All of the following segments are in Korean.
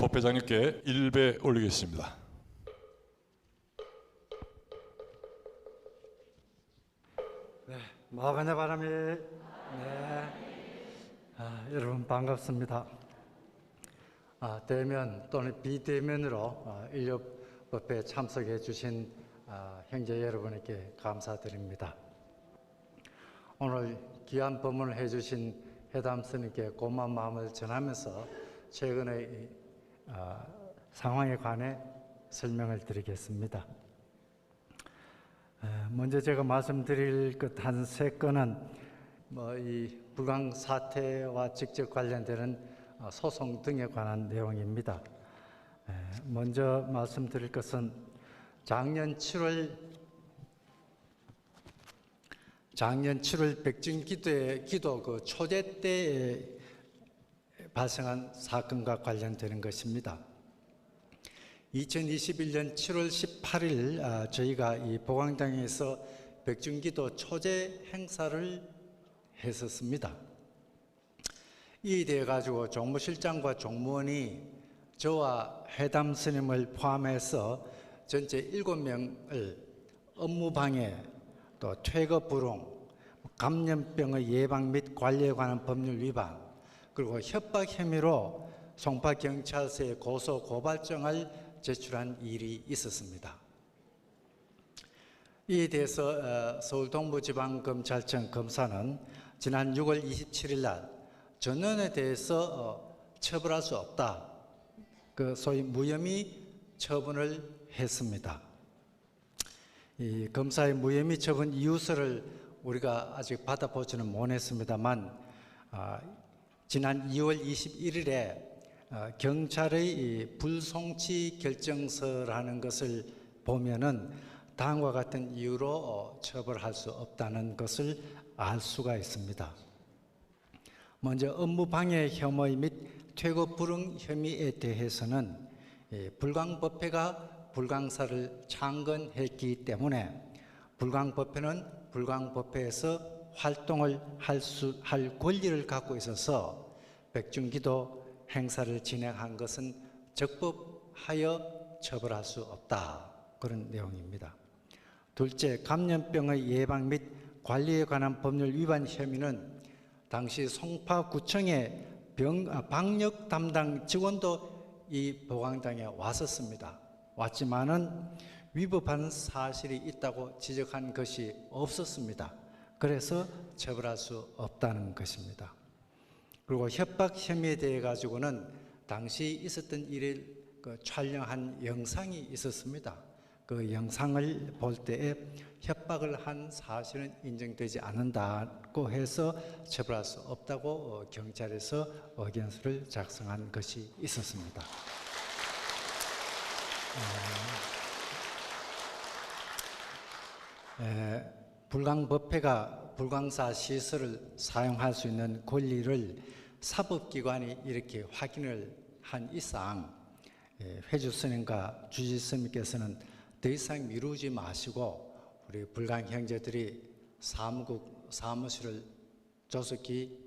법회장님께 일배 올리겠습니다. 네, 마간의 바람이. 여러분 반갑습니다. 대면 또는 비대면으로 인류법회에 참석해 주신 형제 여러분에게 감사드립니다. 오늘 귀한 법문을 해주신 회담 스님께 고마운 마음을 전하면서 최근의 상황에 관해 설명을 드리겠습니다. 먼저 제가 말씀드릴 것 한 세 건은 이 불광 사태와 직접 관련되는 소송 등에 관한 내용입니다. 먼저 말씀드릴 것은 작년 7월 백중기도 그 초제 때 발생한 사건과 관련되는 것입니다. 2021년 7월 18일 저희가 이 보광장에서 백중기도 초제 행사를 했었습니다. 이에 대해 가지고 종무실장과 종무원이 저와 회담 스님을 포함해서 전체 7명을 업무방해, 또 퇴거 불응, 감염병의 예방 및 관리에 관한 법률 위반, 그리고 협박 혐의로 송파경찰서에 고소 고발장을 제출한 일이 있었습니다. 이에 대해서 서울동부지방검찰청 검사는 지난 6월 27일 날 전원에 대해서 처벌할 수 없다, 그 소위 무혐의 처분을 했습니다. 이 검사의 무혐의 처분 이유서를 우리가 아직 받아보지는 못했습니다만 지난 2월 21일에 경찰의 불송치 결정서라는 것을 보면은 다음과 같은 이유로 처벌할 수 없다는 것을 알 수가 있습니다. 먼저 업무방해 혐의 및 퇴거 불응 혐의에 대해서는 불광법회가 불광사를 창건했기 때문에 불광법회는 불광법회에서 활동을 할 권리를 갖고 있어서 백중기도 행사를 진행한 것은 적법하여 처벌할 수 없다, 그런 내용입니다. 둘째, 감염병의 예방 및 관리에 관한 법률 위반 혐의는 당시 송파구청의 방역 담당 직원도 이 보광장에 왔었습니다. 왔지만은 위법한 사실이 있다고 지적한 것이 없었습니다. 그래서 처벌할 수 없다는 것입니다. 그리고 협박 혐의에 대해 가지고는 당시 있었던 일을 촬영한 영상이 있었습니다. 그 영상을 볼 때에 협박을 한 사실은 인정되지 않는다고 해서 처벌할 수 없다고 경찰에서 의견서를 작성한 것이 있었습니다. 불광법회가 불광사 시설을 사용할 수 있는 권리를 사법기관이 이렇게 확인을 한 이상 회주 스님과 주지 스님께서는 더 이상 미루지 마시고 우리 불광 형제들이 사무실을 조속히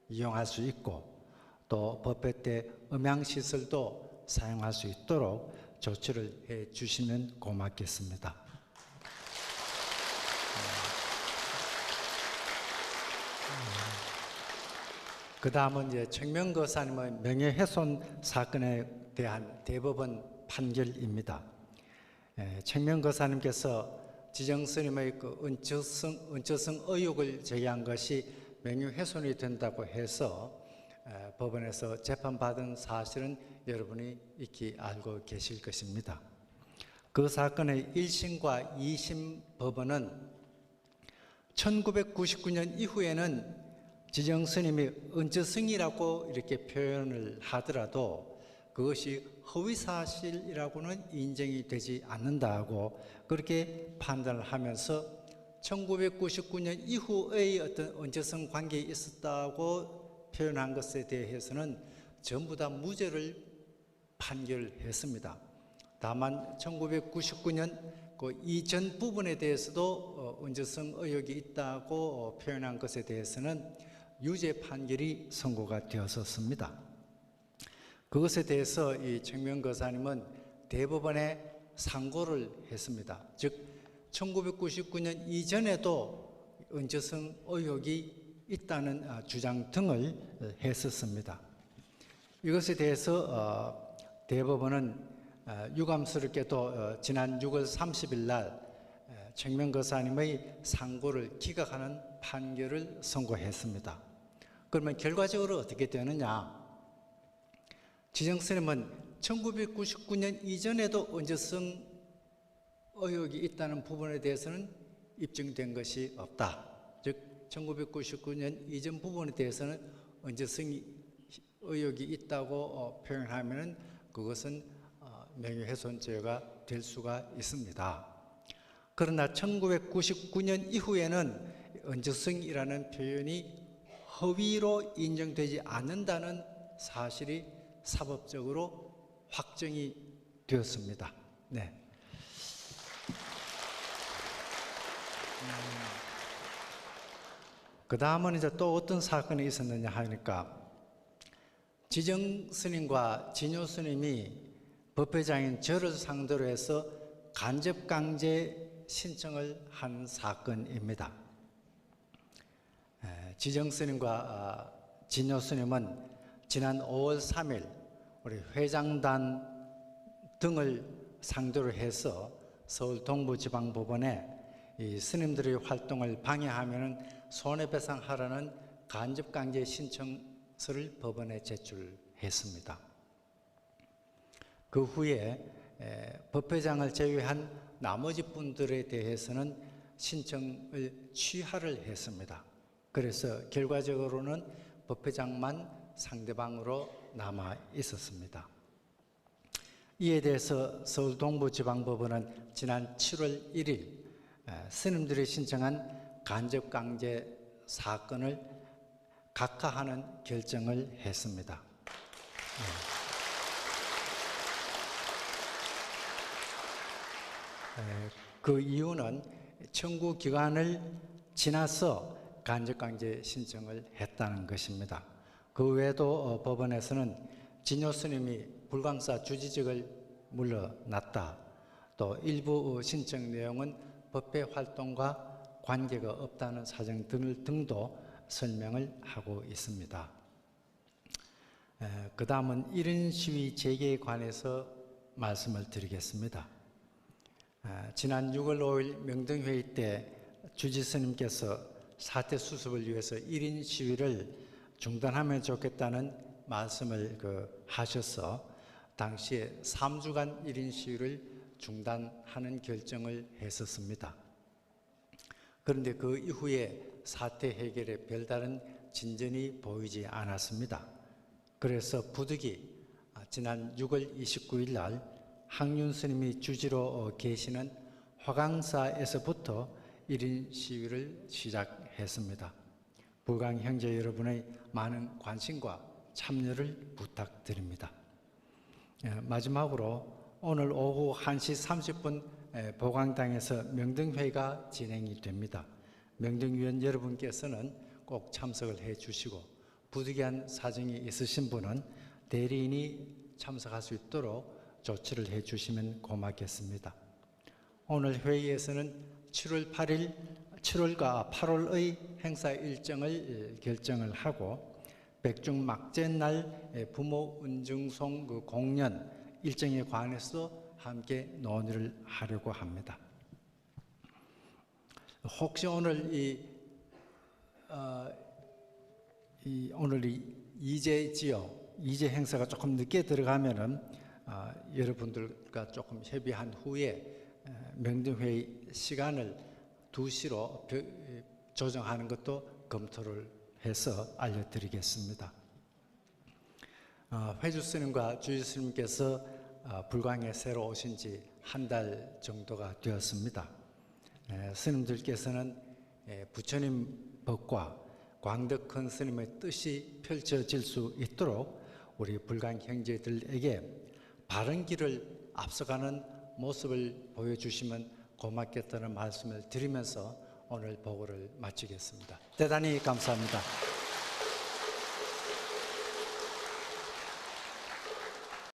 이용할 수 있고 또 법회 때 음향시설도 사용할 수 있도록 조치를 해 주시면 고맙겠습니다. 그 다음은 이제 청명거사님의 명예훼손 사건에 대한 대법원 판결입니다. 청명거사님께서 지정스님의 그 은처성 의혹을 제기한 것이 명예훼손이 된다고 해서 법원에서 재판받은 사실은 여러분이 익히 알고 계실 것입니다. 그 사건의 1심과 2심 법원은 1999년 이후에는 지정스님이 은처성이라고 이렇게 표현을 하더라도 그것이 허위사실이라고는 인정이 되지 않는다고 그렇게 판단을 하면서 1999년 이후의 어떤 은처성 관계에 있었다고 표현한 것에 대해서는 전부 다 무죄를 판결했습니다. 다만 1999년 그 이전 부분에 대해서도 은처성 의혹이 있다고 표현한 것에 대해서는 유죄 판결이 선고가 되었었습니다. 그것에 대해서 이 청명거사님은 대법원에 상고를 했습니다. 즉 1999년 이전에도 은저승 의혹이 있다는 주장 등을 했었습니다. 이것에 대해서 대법원은 유감스럽게도 지난 6월 30일 날 청명거사님의 상고를 기각하는 판결을 선고했습니다. 그러면 결과적으로 어떻게 되느냐? 지정스님은 1999년 이전에도 은저승 의혹이 있다는 부분에 대해서는 입증된 것이 없다. 즉 1999년 이전 부분에 대해서는 은저승 의혹이 있다고 표현하면 그것은 명예훼손죄가 될 수가 있습니다. 그러나 1999년 이후에는 은저승이라는 표현이 허위로 인정되지 않는다는 사실이 사법적으로 확정이 되었습니다. 네. 그 다음은 이제 또 어떤 사건이 있었느냐 하니까 지정 스님과 진요 스님이 법회장인 저를 상대로 해서 간접 강제 신청을 한 사건입니다. 지정 스님과 진요 스님은 지난 5월 3일 우리 회장단 등을 상대로 해서 서울 동부지방법원에 이 스님들의 활동을 방해하면 손해배상하라는 간접강제 신청서를 법원에 제출했습니다. 그 후에 법회장을 제외한 나머지 분들에 대해서는 신청을 취하를 했습니다. 그래서 결과적으로는 법회장만 상대방으로 남아 있었습니다. 이에 대해서 서울 동부지방법원은 지난 7월 1일 스님들이 신청한 간접강제 사건을 각하하는 결정을 했습니다. 그 이유는 청구 기간을 지나서 간접강제 신청을 했다는 것입니다. 그 외에도 법원에서는 진요 스님이 불광사 주지직을 물러났다. 또 일부 신청 내용은 법회 활동과 관계가 없다는 사정 등도 설명을 하고 있습니다. 그 다음은 이런 시위 재개에 관해서 말씀을 드리겠습니다. 지난 6월 5일 명등회의 때 주지스님께서 사태 수습을 위해서 1인 시위를 중단하면 좋겠다는 말씀을 하셔서 당시에 3주간 1인 시위를 중단하는 결정을 했었습니다. 그런데 그 이후에 사태 해결에 별다른 진전이 보이지 않았습니다. 그래서 부득이 지난 6월 29일 날 항륜 스님이 주지로 계시는 화강사에서부터 1인 시위를 시작했습니다. 불광 형제 여러분의 많은 관심과 참여를 부탁드립니다. 마지막으로 오늘 오후 1시 30분 보광당에서 명등회가 진행이 됩니다. 명등위원 여러분께서는 꼭 참석을 해 주시고 부득이한 사정이 있으신 분은 대리인이 참석할 수 있도록 조치를 해 주시면 고맙겠습니다. 오늘 회의에서는 7월 8일, 7월과 8월의 행사 일정을 결정을 하고 백중막제날 부모 은증송 공연 일정에 관해서 함께 논의를 하려고 합니다. 혹시 오늘 오늘 이제 행사가 조금 늦게 들어가면은 여러분들과 조금 협의한 후에 명등회의 시간을 2시로 조정하는 것도 검토를 해서 알려드리겠습니다. 회주 스님과 주지 스님께서 불광에 새로 오신 지 한 달 정도가 되었습니다. 스님들께서는 부처님 법과 광덕큰 스님의 뜻이 펼쳐질 수 있도록 우리 불광 형제들에게 바른 길을 앞서가는 모습을 보여주시면 고맙겠다는 말씀을 드리면서 오늘 보고를 마치겠습니다. 대단히 감사합니다.